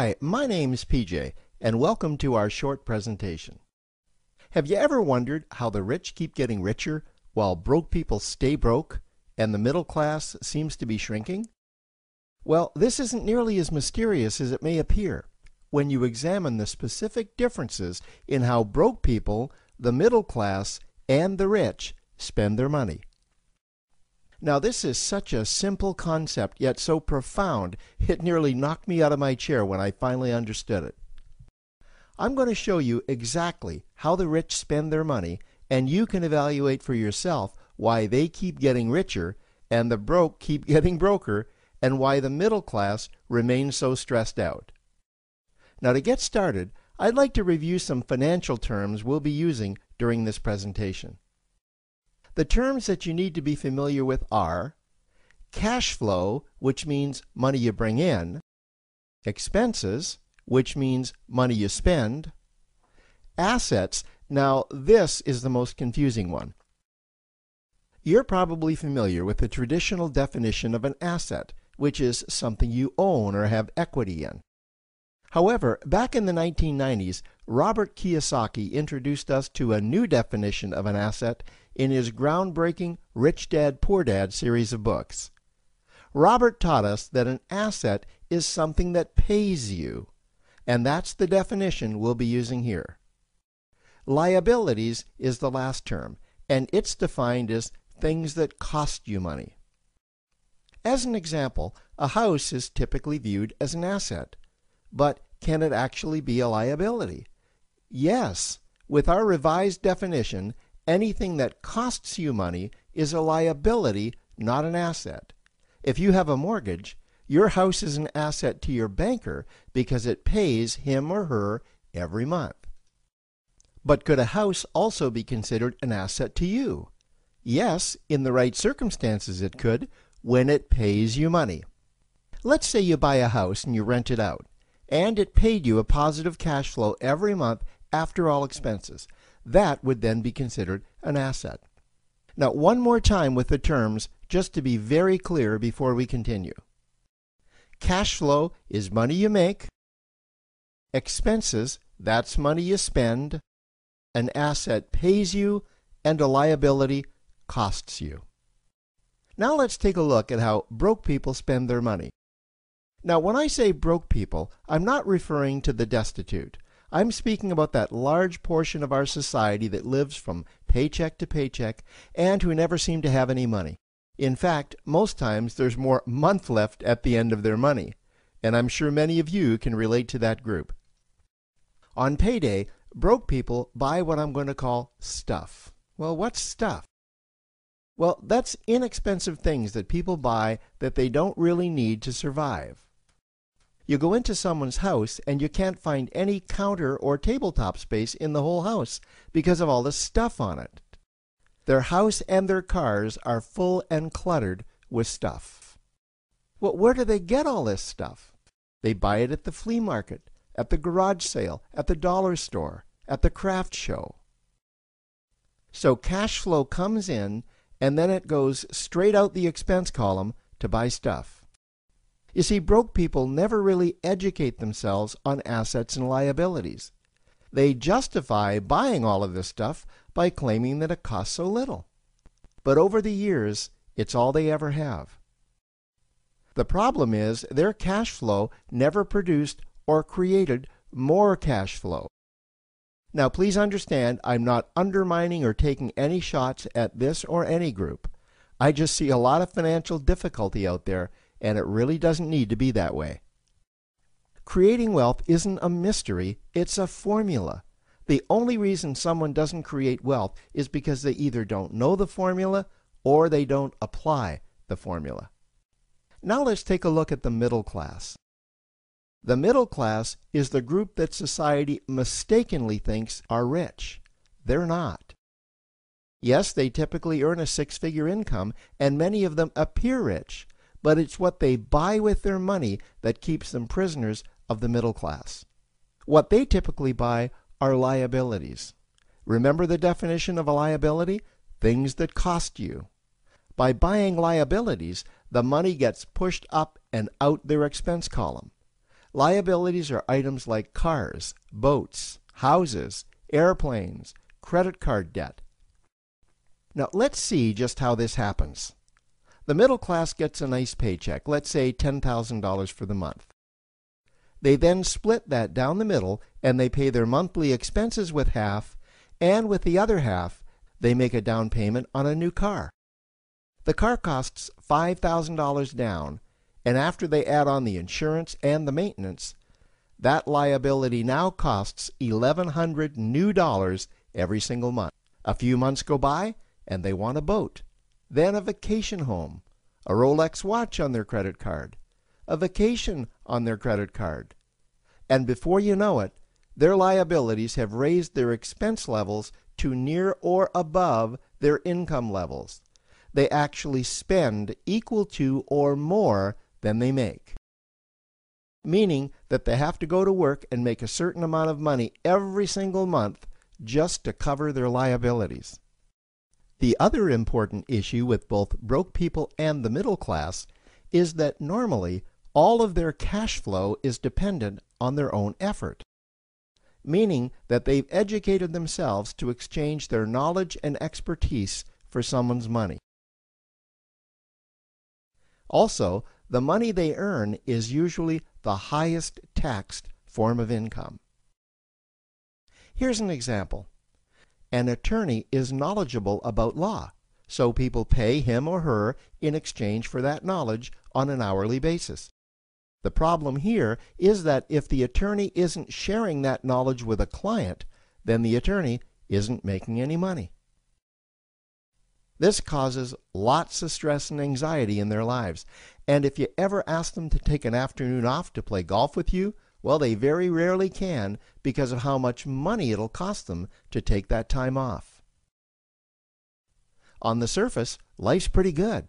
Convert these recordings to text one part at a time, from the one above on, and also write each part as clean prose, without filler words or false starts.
Hi, my name's PJ, and welcome to our short presentation. Have you ever wondered how the rich keep getting richer while broke people stay broke and the middle class seems to be shrinking? Well, this isn't nearly as mysterious as it may appear when you examine the specific differences in how broke people, the middle class, and the rich spend their money. Now, this is such a simple concept, yet so profound, it nearly knocked me out of my chair when I finally understood it. I'm going to show you exactly how the rich spend their money, and you can evaluate for yourself why they keep getting richer and the broke keep getting broker, and why the middle class remains so stressed out. Now, to get started, I'd like to review some financial terms we'll be using during this presentation. The terms that you need to be familiar with are cash flow, which means money you bring in, expenses, which means money you spend, assets. Now, this is the most confusing one. You're probably familiar with the traditional definition of an asset, which is something you own or have equity in. However, back in the 1990s, Robert Kiyosaki introduced us to a new definition of an asset in his groundbreaking Rich Dad, Poor Dad series of books. Robert taught us that an asset is something that pays you, and that's the definition we'll be using here. Liabilities is the last term, and it's defined as things that cost you money. As an example, a house is typically viewed as an asset, but can it actually be a liability? Yes, with our revised definition, anything that costs you money is a liability, not an asset. If you have a mortgage, your house is an asset to your banker because it pays him or her every month. But could a house also be considered an asset to you? Yes, in the right circumstances it could, when it pays you money. Let's say you buy a house and you rent it out, and it paid you a positive cash flow every month after all expenses. That would then be considered an asset. Now, one more time with the terms, just to be very clear before we continue. Cash flow is money you make. Expenses, that's money you spend. An asset pays you, and a liability costs you. Now let's take a look at how broke people spend their money. Now, when I say broke people, I'm not referring to the destitute. I'm speaking about that large portion of our society that lives from paycheck to paycheck and who never seem to have any money. In fact, most times there's more month left at the end of their money, and I'm sure many of you can relate to that group. On payday, broke people buy what I'm going to call stuff. Well, what's stuff? Well, that's inexpensive things that people buy that they don't really need to survive. You go into someone's house and you can't find any counter or tabletop space in the whole house because of all the stuff on it. Their house and their cars are full and cluttered with stuff. Well, where do they get all this stuff? They buy it at the flea market, at the garage sale, at the dollar store, at the craft show. So cash flow comes in, and then it goes straight out the expense column to buy stuff. You see, broke people never really educate themselves on assets and liabilities. They justify buying all of this stuff by claiming that it costs so little. But over the years, it's all they ever have. The problem is their cash flow never produced or created more cash flow. Now, please understand, I'm not undermining or taking any shots at this or any group. I just see a lot of financial difficulty out there, and it really doesn't need to be that way. Creating wealth isn't a mystery, it's a formula. The only reason someone doesn't create wealth is because they either don't know the formula or they don't apply the formula. Now let's take a look at the middle class. The middle class is the group that society mistakenly thinks are rich. They're not. Yes, they typically earn a six-figure income, and many of them appear rich, but it's what they buy with their money that keeps them prisoners of the middle class. What they typically buy are liabilities. Remember the definition of a liability? Things that cost you. By buying liabilities, the money gets pushed up and out their expense column. Liabilities are items like cars, boats, houses, airplanes, credit card debt. Now let's see just how this happens. The middle class gets a nice paycheck, let's say $10,000 for the month. They then split that down the middle and they pay their monthly expenses with half, and with the other half, they make a down payment on a new car. The car costs $5,000 down, and after they add on the insurance and the maintenance, that liability now costs $1,100 new dollars every single month. A few months go by, and they want a boat, then a vacation home, a Rolex watch on their credit card, a vacation on their credit card. And before you know it, their liabilities have raised their expense levels to near or above their income levels. They actually spend equal to or more than they make, meaning that they have to go to work and make a certain amount of money every single month just to cover their liabilities. The other important issue with both broke people and the middle class is that normally all of their cash flow is dependent on their own effort, meaning that they've educated themselves to exchange their knowledge and expertise for someone's money. Also, the money they earn is usually the highest taxed form of income. Here's an example. An attorney is knowledgeable about law, so people pay him or her in exchange for that knowledge on an hourly basis. The problem here is that if the attorney isn't sharing that knowledge with a client, then the attorney isn't making any money. This causes lots of stress and anxiety in their lives, and if you ever ask them to take an afternoon off to play golf with you, well, they very rarely can because of how much money it'll cost them to take that time off. On the surface, life's pretty good.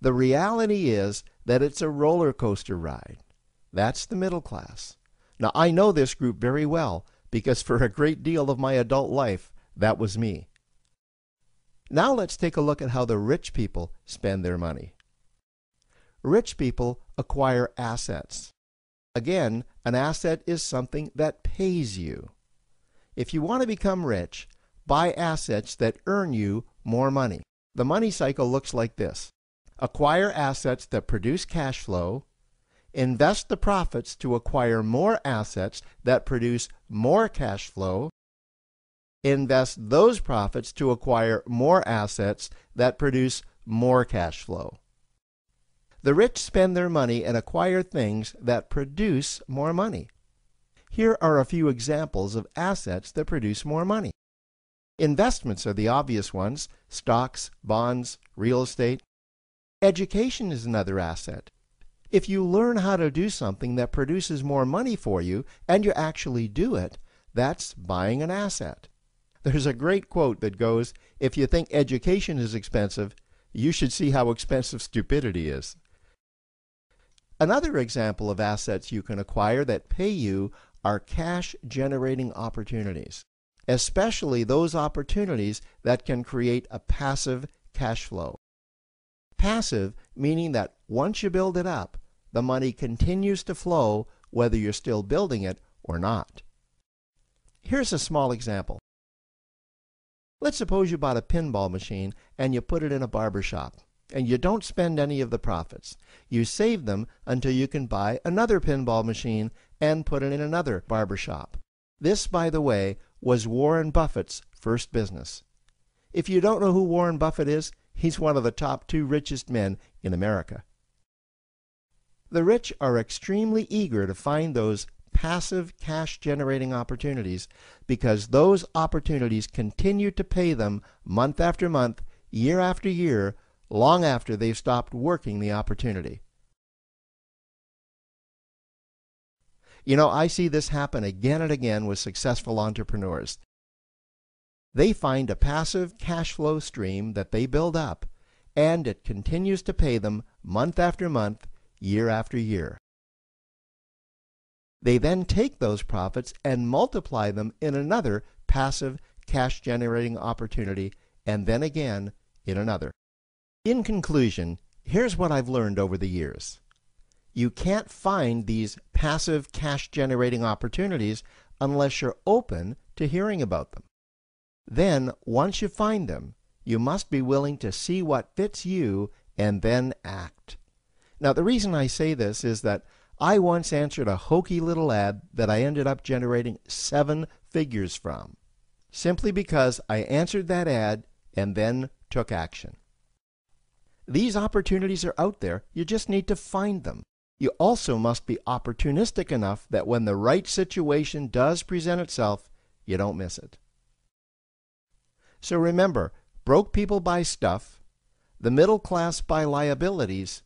The reality is that it's a roller coaster ride. That's the middle class. Now, I know this group very well because for a great deal of my adult life, that was me. Now let's take a look at how the rich people spend their money. Rich people acquire assets. Again, an asset is something that pays you. If you want to become rich, buy assets that earn you more money. The money cycle looks like this. Acquire assets that produce cash flow, invest the profits to acquire more assets that produce more cash flow, invest those profits to acquire more assets that produce more cash flow. The rich spend their money and acquire things that produce more money. Here are a few examples of assets that produce more money. Investments are the obvious ones: stocks, bonds, real estate. Education is another asset. If you learn how to do something that produces more money for you and you actually do it, that's buying an asset. There's a great quote that goes, "If you think education is expensive, you should see how expensive stupidity is." Another example of assets you can acquire that pay you are cash-generating opportunities, especially those opportunities that can create a passive cash flow. Passive meaning that once you build it up, the money continues to flow whether you're still building it or not. Here's a small example. Let's suppose you bought a pinball machine and you put it in a barber shop, and you don't spend any of the profits. You save them until you can buy another pinball machine and put it in another barber shop. This, by the way, was Warren Buffett's first business. If you don't know who Warren Buffett is, he's one of the top 2 richest men in America. The rich are extremely eager to find those passive cash-generating opportunities because those opportunities continue to pay them month after month, year after year, long after they've stopped working the opportunity. You know, I see this happen again and again with successful entrepreneurs. They find a passive cash flow stream that they build up, and it continues to pay them month after month, year after year. They then take those profits and multiply them in another passive cash-generating opportunity, and then again in another. In conclusion, here's what I've learned over the years. You can't find these passive cash generating opportunities unless you're open to hearing about them. Then, once you find them, you must be willing to see what fits you and then act. Now, the reason I say this is that I once answered a hokey little ad that I ended up generating 7 figures from, simply because I answered that ad and then took action. These opportunities are out there, you just need to find them. You also must be opportunistic enough that when the right situation does present itself, you don't miss it. So remember, broke people buy stuff, the middle class buy liabilities,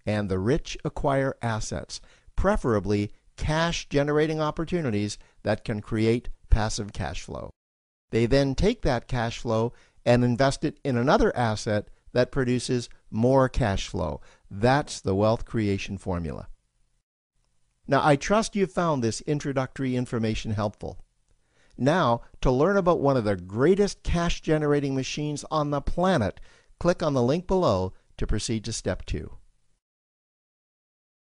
and the rich acquire assets, preferably cash-generating opportunities that can create passive cash flow. They then take that cash flow and invest it in another asset that produces more cash flow. That's the wealth creation formula. Now, I trust you found this introductory information helpful. Now, to learn about one of the greatest cash-generating machines on the planet, click on the link below to proceed to step 2.